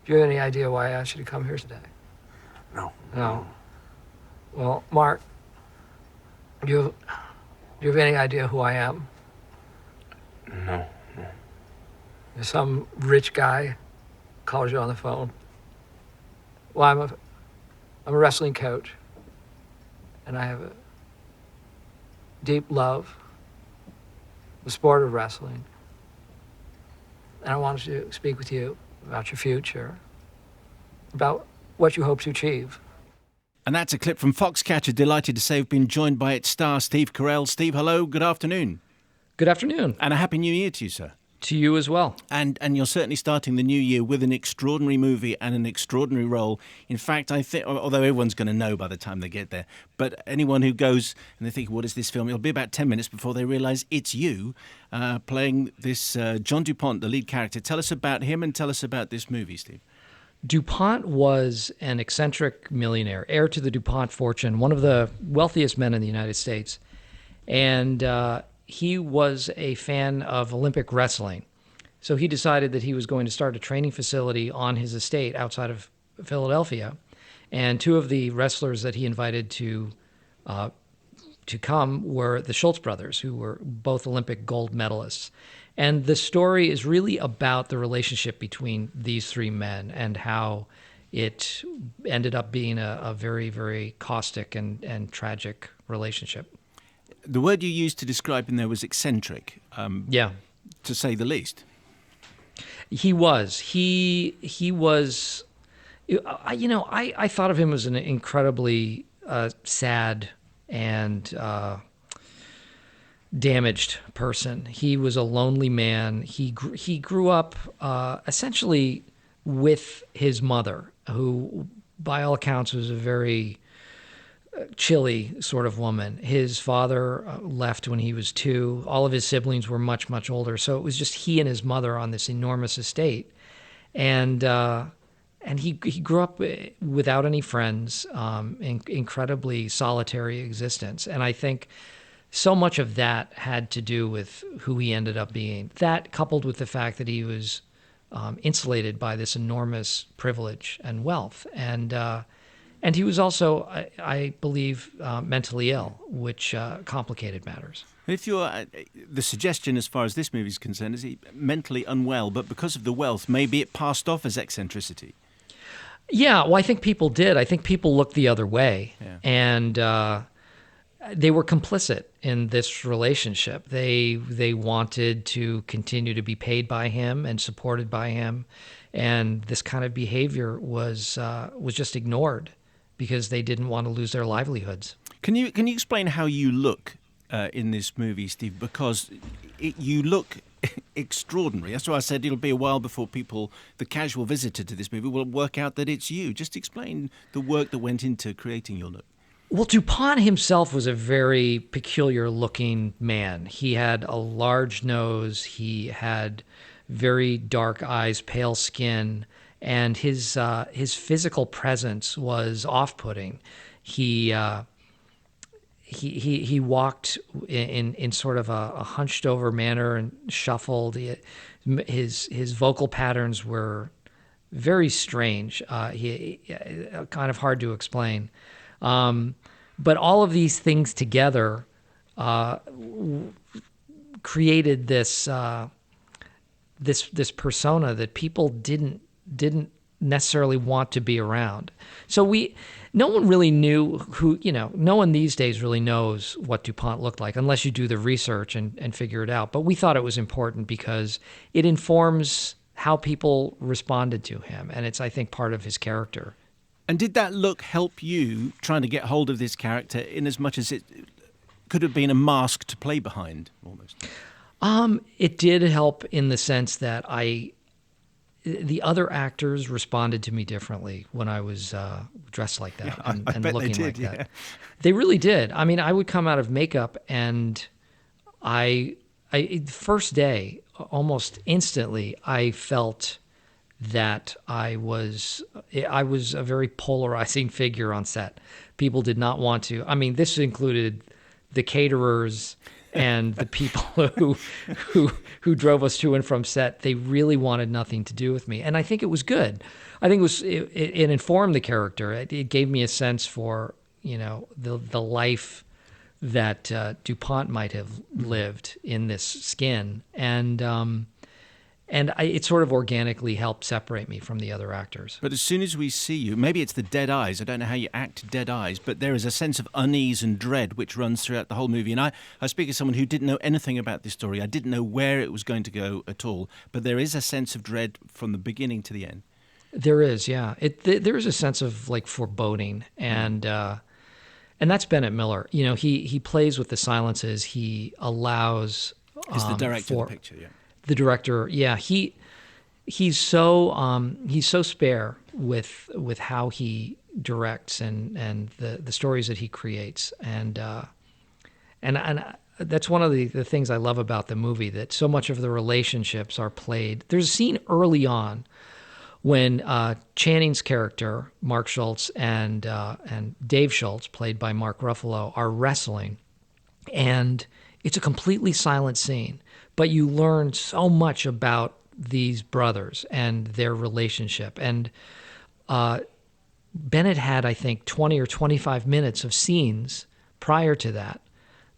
Do you have any idea why I asked you to come here today? No. No. Well, Mark, do you have any idea who I am? No. There's some rich guy calls you on the phone. Well, I'm a wrestling coach, and I have a deep love for the sport of wrestling. And I wanted to speak with you about your future, about what you hope to achieve. And that's a clip from Foxcatcher. Delighted to say we've been joined by its star, Steve Carrell. Steve, hello, good afternoon. Good afternoon. And a happy new year to you, sir. To you as well. And you're certainly starting the new year with an extraordinary movie and an extraordinary role. In fact, I think, although everyone's going to know by the time they get there, but anyone who goes and they think, what is this film? It'll be about 10 minutes before they realise it's you playing this John DuPont, the lead character. Tell us about him and tell us about this movie, Steve. DuPont was an eccentric millionaire, heir to the DuPont fortune, one of the wealthiest men in the United States. And he was a fan of Olympic wrestling. So he decided that he was going to start a training facility on his estate outside of Philadelphia. And two of the wrestlers that he invited to come were the Schultz brothers, who were both Olympic gold medalists. And the story is really about the relationship between these three men and how it ended up being a very, very caustic and tragic relationship. The word you used to describe him there was eccentric, Yeah. to say the least. He was. He was, I thought of him as an incredibly sad and damaged person. He was a lonely man. He grew up essentially with his mother, who by all accounts was a very chilly sort of woman. His father left when he was 2. All of his siblings were much, much older. So it was just he and his mother on this enormous estate. And he grew up without any friends, incredibly solitary existence. And I think so much of that had to do with who he ended up being. That, coupled with the fact that he was insulated by this enormous privilege and wealth. And he was also, I believe, mentally ill, which complicated matters. If you're, the suggestion as far as this movie is concerned is he mentally unwell, but because of the wealth, maybe it passed off as eccentricity. Yeah, well, I think people did. I think people looked the other way. Yeah. And they were complicit in this relationship. They wanted to continue to be paid by him and supported by him. And this kind of behavior was just ignored because they didn't want to lose their livelihoods. Can you explain how you look in this movie, Steve? Because you look extraordinary. That's why I said it'll be a while before the casual visitor to this movie, will work out that it's you. Just explain the work that went into creating your look. Well, DuPont himself was a very peculiar-looking man. He had a large nose. He had very dark eyes, pale skin, and his physical presence was off-putting. He walked in sort of a hunched-over manner and shuffled. His vocal patterns were very strange. Kind of hard to explain. But all of these things together created this persona that people didn't necessarily want to be around. So no one really knew no one these days really knows what DuPont looked like unless you do the research and figure it out. But we thought it was important because it informs how people responded to him. And it's, I think, part of his character. And did that look help you trying to get hold of this character in as much as it could have been a mask to play behind, almost? It did help in the sense that the other actors responded to me differently when I was dressed like that and looking like that. They really did. I mean, I would come out of makeup and the first day, almost instantly, I felt that I was a very polarizing figure on set. People did not want to. I mean, this included the caterers, and the people who drove us to and from set, they really wanted nothing to do with me, and I think it was good. I think it informed the character. It gave me a sense for the life that DuPont might have lived in this skin, and it sort of organically helped separate me from the other actors. But as soon as we see you, maybe it's the dead eyes. I don't know how you act dead eyes, but there is a sense of unease and dread which runs throughout the whole movie. And I speak as someone who didn't know anything about this story. I didn't know where it was going to go at all. But there is a sense of dread from the beginning to the end. There is, yeah. There is a sense of like foreboding, and that's Bennett Miller. He plays with the silences. He allows. Is the director of the picture? Yeah. The director, yeah, he's so spare with how he directs and the stories that he creates, and that's one of the things I love about the movie, that so much of the relationships are played. There's a scene early on when Channing's character Mark Schultz and Dave Schultz, played by Mark Ruffalo, are wrestling, and it's a completely silent scene. But you learn so much about these brothers and their relationship. And Bennett had, I think, 20 or 25 minutes of scenes prior to that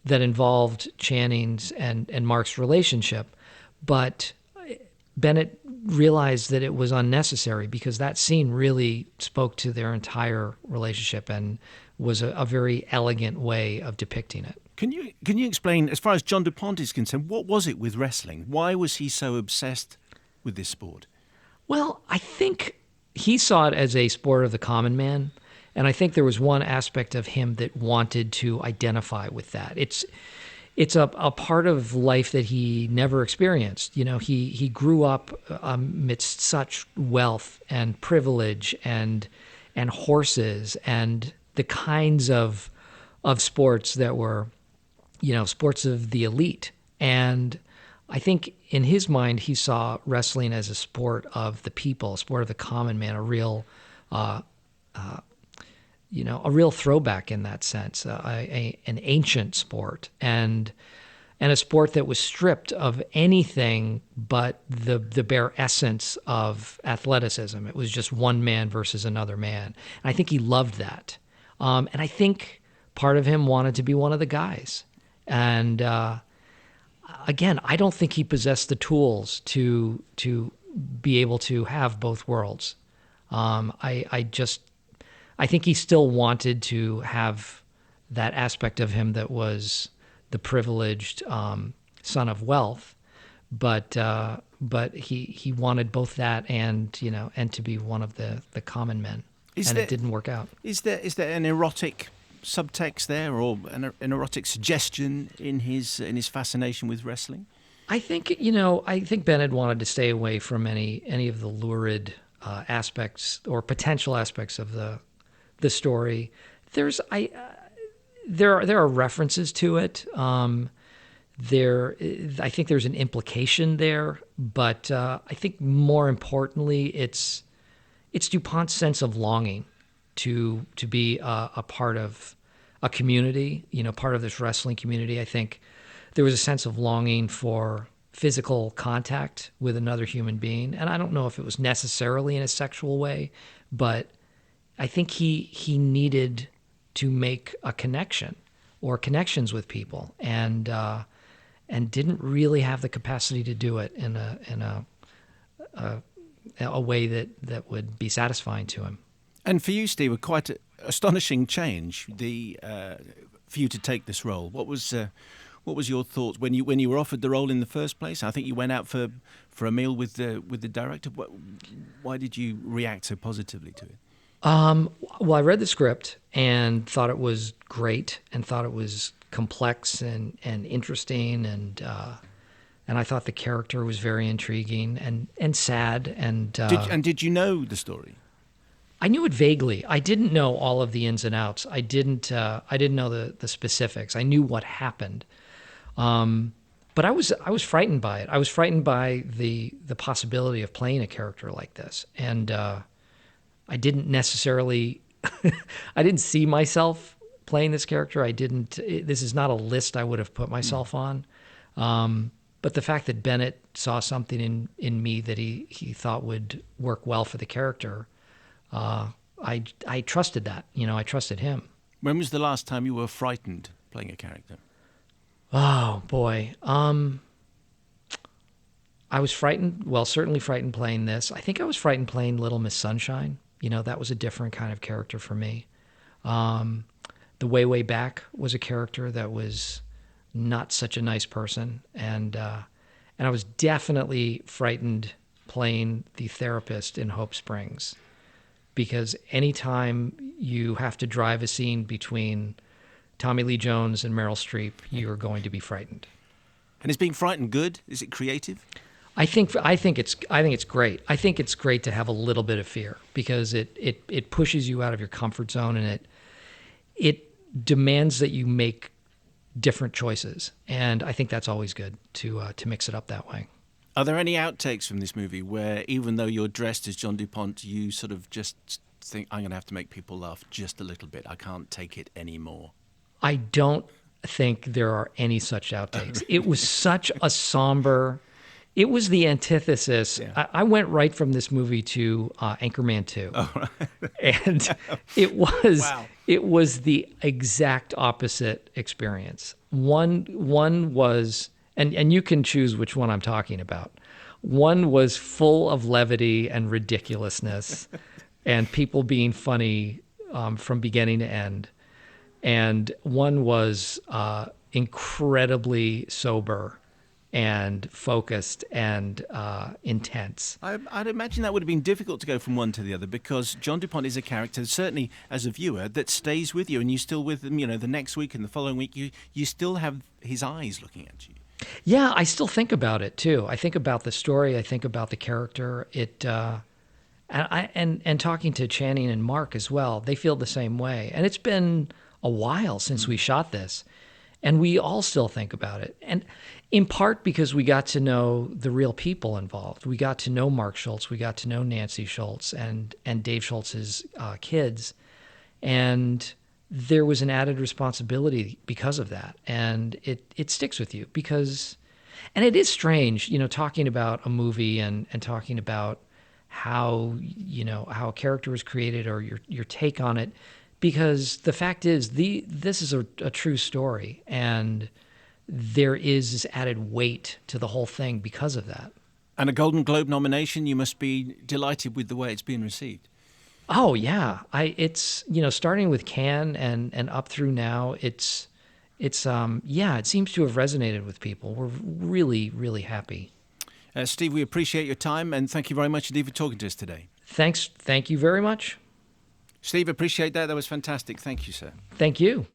involved Channing's and Mark's relationship. But Bennett realized that it was unnecessary because that scene really spoke to their entire relationship and was a very elegant way of depicting it. Can you explain, as far as John DuPont is concerned, what was it with wrestling? Why was he so obsessed with this sport? Well, I think he saw it as a sport of the common man, and I think there was one aspect of him that wanted to identify with that. It's a part of life that he never experienced. He grew up amidst such wealth and privilege and horses and the kinds of sports that were sports of the elite. And I think in his mind, he saw wrestling as a sport of the people, a sport of the common man, a real throwback in that sense, an ancient sport, and a sport that was stripped of anything but the bare essence of athleticism. It was just one man versus another man. And I think he loved that. And I think part of him wanted to be one of the guys. And again, I don't think he possessed the tools to be able to have both worlds. I think he still wanted to have that aspect of him that was the privileged son of wealth, but he wanted both that and to be one of the common men. It didn't work out. Is there an erotic subtext there, or an erotic suggestion in his fascination with wrestling? I think Bennett wanted to stay away from any of the lurid aspects or potential aspects of the story. There are references to it. I think there's an implication there, but I think more importantly, it's DuPont's sense of longing to be a part of a community, part of this wrestling community. I think there was a sense of longing for physical contact with another human being. And I don't know if it was necessarily in a sexual way, but I think he needed to make a connection or connections with people, and didn't really have the capacity to do it in a way that would be satisfying to him. And for you, Steve, quite an astonishing change for you to take this role. What was your thoughts when you were offered the role in the first place? I think you went out for a meal with the director. Why did you react so positively to it? Well, I read the script and thought it was great, and thought it was complex and interesting, and I thought the character was very intriguing and sad. And did you know the story? I knew it vaguely. I didn't know all of the ins and outs. I didn't know the specifics. I knew what happened, but I was frightened by it. I was frightened by the possibility of playing a character like this, and I didn't necessarily I didn't see myself playing this character. This is not a list I would have put myself on. But the fact that Bennett saw something in me that he thought would work well for the character, I trusted that. I trusted him. When was the last time you were frightened playing a character? Oh boy. I was frightened. Well, certainly frightened playing this. I think I was frightened playing Little Miss Sunshine. That was a different kind of character for me. The Way Back was a character that was not such a nice person, and I was definitely frightened playing the therapist in Hope Springs, because anytime you have to drive a scene between Tommy Lee Jones and Meryl Streep, you're going to be frightened. And is being frightened good? Is it creative? I think it's great. I think it's great to have a little bit of fear, because it pushes you out of your comfort zone, and it demands that you make different choices. And I think that's always good to mix it up that way. Are there any outtakes from this movie where, even though you're dressed as John DuPont, you sort of just think, I'm going to have to make people laugh just a little bit. I can't take it anymore? I don't think there are any such outtakes. It was such a somber... It was the antithesis. Yeah. I went right from this movie to Anchorman 2. Oh, right. And it was Wow. It was the exact opposite experience. One was, and you can choose which one I'm talking about. One was full of levity and ridiculousness and people being funny from beginning to end. And one was incredibly sober and focused and intense. I'd imagine that would have been difficult to go from one to the other, because John DuPont is a character, certainly as a viewer, that stays with you, and you still with them, the next week and the following week, you still have his eyes looking at you. Yeah, I still think about it too. I think about the story. I think about the character. And talking to Channing and Mark as well, they feel the same way. And it's been a while since we shot this, and we all still think about it. And in part because we got to know the real people involved. We got to know Mark Schultz. We got to know Nancy Schultz and Dave Schultz's kids. And there was an added responsibility because of that. And it sticks with you because, and it is strange, talking about a movie and talking about how a character was created or your take on it, because the fact is this is a true story, and there is this added weight to the whole thing because of that. And a Golden Globe nomination, you must be delighted with the way it's been received. Oh yeah, it's starting with Cannes and up through now, it seems to have resonated with people. We're really, really happy. Steve, we appreciate your time, and thank you very much indeed for talking to us today. Thank you very much. Steve, appreciate that. That was fantastic. Thank you, sir. Thank you.